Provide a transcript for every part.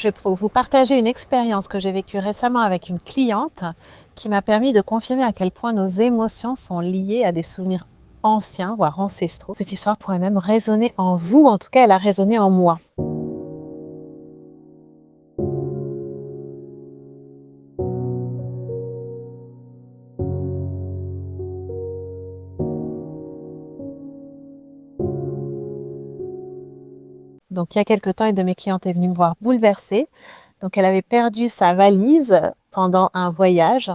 Je vais vous partager une expérience que j'ai vécue récemment avec une cliente qui m'a permis de confirmer à quel point nos émotions sont liées à des souvenirs anciens, voire ancestraux. Cette histoire pourrait même résonner en vous, en tout cas elle a résonné en moi. Donc il y a quelque temps, une de mes clientes est venue me voir bouleversée. Donc elle avait perdu sa valise pendant un voyage,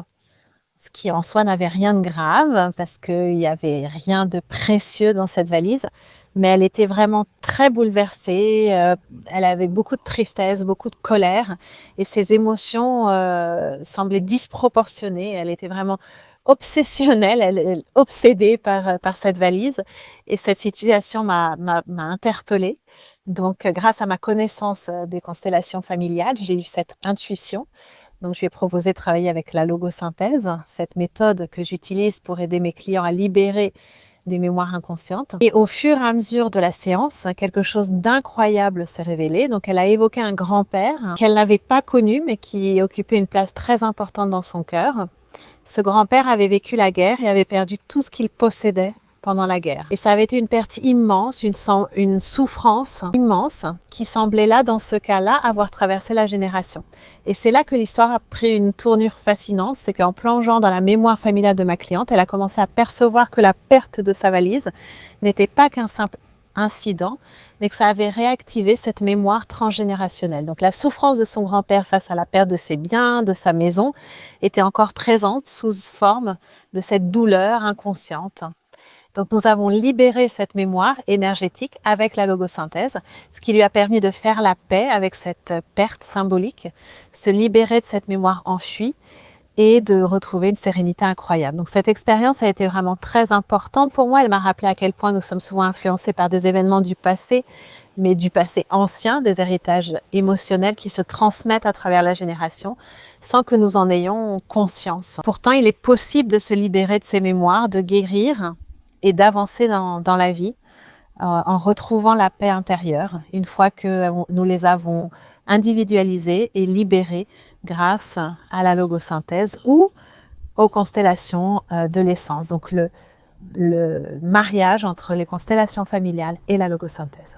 ce qui en soi n'avait rien de grave parce qu'il n'y avait rien de précieux dans cette valise. Mais elle était vraiment très bouleversée, elle avait beaucoup de tristesse, beaucoup de colère et ses émotions semblaient disproportionnées. Elle était vraiment obsessionnelle, elle obsédée par cette valise et cette situation m'a interpellée. Donc grâce à ma connaissance des constellations familiales, j'ai eu cette intuition. Donc, je lui ai proposé de travailler avec la logosynthèse, cette méthode que j'utilise pour aider mes clients à libérer des mémoires inconscientes. Et au fur et à mesure de la séance, quelque chose d'incroyable s'est révélé. Donc, elle a évoqué un grand-père qu'elle n'avait pas connu, mais qui occupait une place très importante dans son cœur. Ce grand-père avait vécu la guerre et avait perdu tout ce qu'il possédait pendant la guerre. Et ça avait été une perte immense, une souffrance immense qui semblait là, dans ce cas-là, avoir traversé la génération. Et c'est là que l'histoire a pris une tournure fascinante, c'est qu'en plongeant dans la mémoire familiale de ma cliente, elle a commencé à percevoir que la perte de sa valise n'était pas qu'un simple incident, mais que ça avait réactivé cette mémoire transgénérationnelle. Donc la souffrance de son grand-père face à la perte de ses biens, de sa maison, était encore présente sous forme de cette douleur inconsciente. Donc nous avons libéré cette mémoire énergétique avec la logosynthèse, ce qui lui a permis de faire la paix avec cette perte symbolique, se libérer de cette mémoire enfuie et de retrouver une sérénité incroyable. Donc cette expérience a été vraiment très importante pour moi. Elle m'a rappelé à quel point nous sommes souvent influencés par des événements du passé, mais du passé ancien, des héritages émotionnels qui se transmettent à travers la génération sans que nous en ayons conscience. Pourtant, il est possible de se libérer de ces mémoires, de guérir et d'avancer dans la vie en retrouvant la paix intérieure une fois que nous les avons individualisées et libérées grâce à la logosynthèse ou aux constellations de l'essence. Donc le mariage entre les constellations familiales et la logosynthèse.